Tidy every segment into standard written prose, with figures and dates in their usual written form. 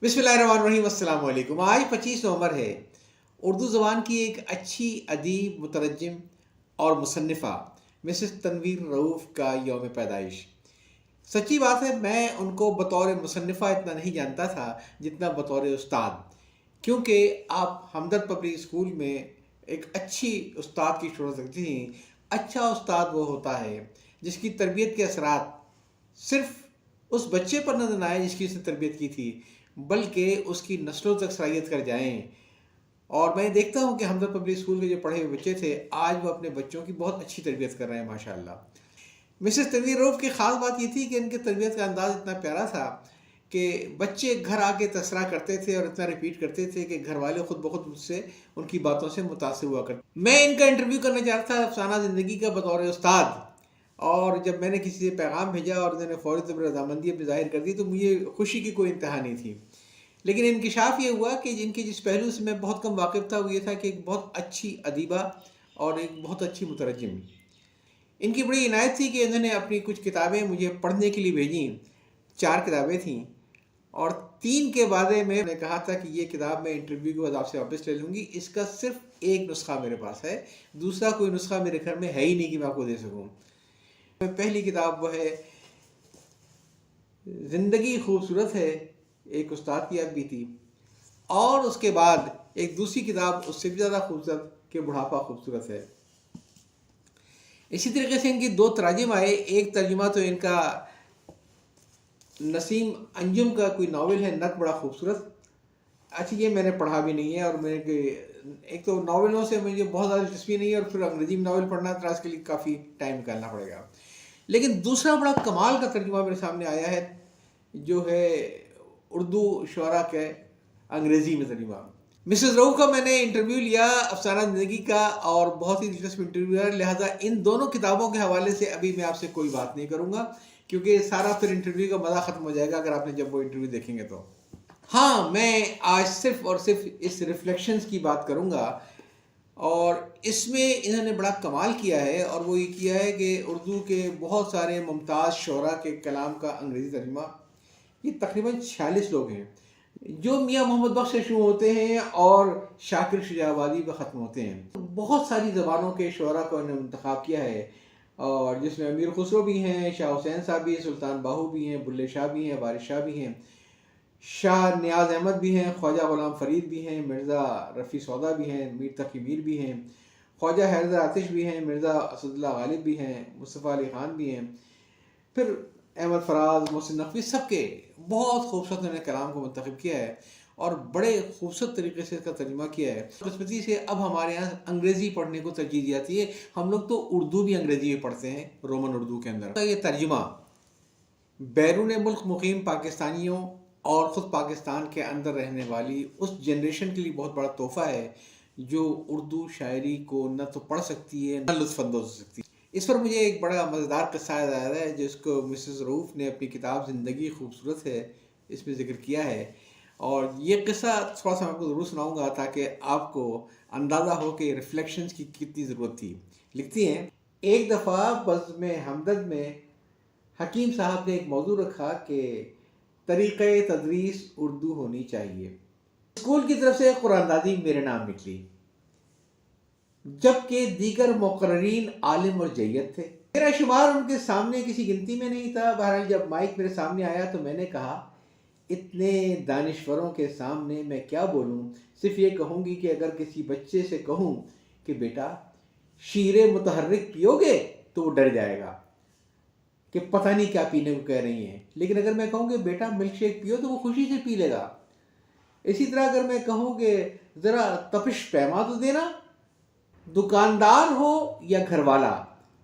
बिस्मिल्लाहिर्रहमानिर्रहीम, अस्सलाम वालेकुम। आज 25 नवंबर है। उर्दू ज़बान की एक अच्छी अदीब, मुतरज्जिम और मुसन्निफ़ा मिसेस तनवीर रऊफ़ का यौम पैदाइश। सच्ची बात है, मैं उनको बतौर मुसन्निफ़ा इतना नहीं जानता था जितना बतौर उस्ताद, क्योंकि आप हमदर्द पब्लिक स्कूल में एक अच्छी उस्ताद की शोहरत रखती थी। अच्छा उस्ताद वो होता है जिसकी तरबियत के असरात सिर्फ उस बच्चे पर नजर न आए जिसकी उसने तरबियत की थी, बल्कि उसकी नस्लों तक सराहियत कर जाएं। और मैं देखता हूँ कि हमदर्द पब्लिक स्कूल के जो पढ़े हुए बच्चे थे, आज वो अपने बच्चों की बहुत अच्छी तरबियत कर रहे हैं, माशाअल्लाह। मिसेस तनवीर रऊफ़ की ख़ास बात ये थी कि इनके तरबियत का अंदाज़ इतना प्यारा था कि बच्चे घर आके तसरा करते थे और इतना रिपीट करते थे कि घर वाले खुद ब खुद उससे, उनकी बातों से मुतासिर हुआ करते। मैं इनका इंटरव्यू करना चाहता था अफसाना ज़िंदगी का बतौर उस्ताद, और जब मैंने किसी से पैगाम भेजा और उन्होंने फ़ौरी तौर पर रज़ामंदी अपनी ज़ाहिर कर दी, तो मुझे खुशी की कोई इंतहा नहीं थी। लेकिन इंकिशाफ ये हुआ कि जिनके जिस पहलू से मैं बहुत कम वाकिफ़ था, वो ये था कि एक बहुत अच्छी अदीबा और एक बहुत अच्छी मुतरज्जिम। इनकी बड़ी इनायत थी कि इन्होंने अपनी कुछ किताबें मुझे पढ़ने के लिए भेजी। 4 किताबें थीं और 3 के बारे में मैंने कहा था कि ये किताब मैं इंटरव्यू के बाद आपसे वापस ले लूँगी। इसका सिर्फ एक नुस्खा मेरे पास है, दूसरा कोई नुस्खा मेरे घर में है ही नहीं कि मैं आपको दे सकूँ। पहली किताब वो है ज़िंदगी खूबसूरत है, एक उस्ताद की अब भी थी, और उसके बाद एक दूसरी किताब उससे भी ज़्यादा खूबसूरत कि बुढ़ापा खूबसूरत है। इसी तरीके से इनकी 2 तराजिम आए। एक तर्जुमा तो इनका नसीम अंजुम का कोई नावल है, नक बड़ा खूबसूरत। अच्छा, ये मैंने पढ़ा भी नहीं है, और मेरे एक तो नावलों से मुझे बहुत ज़्यादा दिलचस्पी नहीं है, और फिर अंग्रेजी में नावल पढ़ना तो इसके लिए काफ़ी टाइम निकालना पड़ेगा। लेकिन दूसरा बड़ा कमाल का तर्जुमा मेरे सामने आया है, जो है उर्दू शुअरा के अंग्रेज़ी में तर्जुमा। मिसेस रऊफ़ का मैंने इंटरव्यू लिया, अफसाना ज़िंदगी का, और बहुत ही दिलचस्प इंटरव्यू है। लिहाजा इन दोनों किताबों के हवाले से अभी मैं आपसे कोई बात नहीं करूँगा, क्योंकि सारा फिर इंटरव्यू का मज़ा ख़त्म हो जाएगा अगर आपने जब वो इंटरव्यू देखेंगे तो। हाँ, मैं आज सिर्फ़ और सिर्फ इस रिफ्लेक्शंस की बात करूँगा, और इसमें इन्होंने बड़ा कमाल किया है, और वो ये किया है कि उर्दू के बहुत सारे मुमताज़ शुअरा के कलाम का अंग्रेज़ी तर्जुमा। ये तकरीबन 46 लोग हैं, जो मियाँ मोहम्मद बख्श से शुरू होते हैं और शाकिर शुजाबादी पर ख़त्म होते हैं। बहुत सारी ज़बानों के शुअरा को इन्होंने इंतखाब किया है, और जिसमें अमीर खुसरो भी हैं, शाह हुसैन साहब भी हैं, सुल्तान बाहू भी हैं, बुल्ले शाह भी हैं, वारिस शाह भी हैं, शाह नियाज़ अहमद भी हैं, ख्वाजा ग़ुलाम फ़रीद भी हैं, मिर्ज़ा रफ़ी सौदा भी हैं, मीर तक़ी मीर भी हैं, ख्वाजा हैदर आतिश भी हैं, मिर्ज़ा असदुल्लाह गालिब भी हैं, मुस्तफ़ा अली ख़ान भी हैं, फिर अहमद फराज, मोहसिन नकवी, सबके बहुत खूबसूरत उन्होंने कलाम को मुंतखब किया है, और बड़े खूबसूरत तरीके से इसका तर्जुमा किया है। बदकिस्मती से अब हमारे यहाँ अंग्रेज़ी पढ़ने को तरजीह दी जाती है। हम लोग तो उर्दू भी अंग्रेज़ी में पढ़ते हैं, रोमन उर्दू के अंदर। तो ये तर्जुमा बैरून मुल्क मुकीम पाकिस्तानियों और ख़ुद पाकिस्तान के अंदर रहने वाली उस जनरेशन के लिए बहुत बड़ा तोहफ़ा है, जो उर्दू शायरी को न तो पढ़ सकती है, न लुत्फ़अंदोज़ हो सकती है। इस पर मुझे एक बड़ा मज़ेदार किस्सा याद आ रहा है, जिसको मिसेस रऊफ़ ने अपनी किताब ज़िंदगी खूबसूरत है इसमें ज़िक्र किया है। और ये किस्सा थोड़ा सा मैं आपको ज़रूर सुनाऊँगा, ताकि आपको अंदाज़ा हो कि रिफ्लेक्शंस की कितनी ज़रूरत थी। लिखती हैं, एक दफ़ा बज़्म हमदर्द में हकीम साहब ने एक मौजू रखा कि तरीक़े तदरीस उर्दू होनी चाहिए। स्कूल की तरफ से कुरानदादी मेरे नाम निकली, जबकि दीगर मुक़र्ररीन आलिम और जय्यद थे। मेरा शुमार उनके सामने किसी गिनती में नहीं था। बहरहाल जब माइक मेरे सामने आया तो मैंने कहा, इतने दानिश्वरों के सामने मैं क्या बोलूं, सिर्फ ये कहूँगी कि अगर किसी बच्चे से कहूँ कि बेटा शीरे मुतहर्रिक पियोगे, तो वो डर जाएगा कि पता नहीं क्या पीने को कह रही हैं। लेकिन अगर मैं कहूँ कि बेटा मिल्क शेक पियो, तो वो खुशी से पी लेगा। इसी तरह अगर मैं कहूँ कि ज़रा तपिश पैमा तो देना, दुकानदार हो या घरवाला,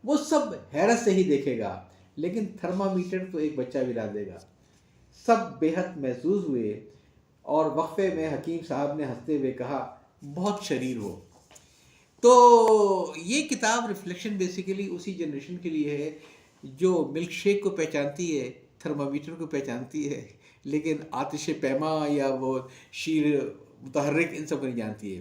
वो सब हैरत से ही देखेगा, लेकिन थर्मामीटर तो एक बच्चा भी ला देगा। सब बेहद महसूस हुए, और वक्फे में हकीम साहब ने हंसते हुए कहा, बहुत शरीर हो। तो ये किताब रिफ्लेक्शन बेसिकली उसी जनरेशन के लिए है जो मिल्क शेक को पहचानती है, थर्मामीटर को पहचानती है, लेकिन आतिश पैमा या वो शीर मुतहर्रिक इन सब को नहीं जानती है।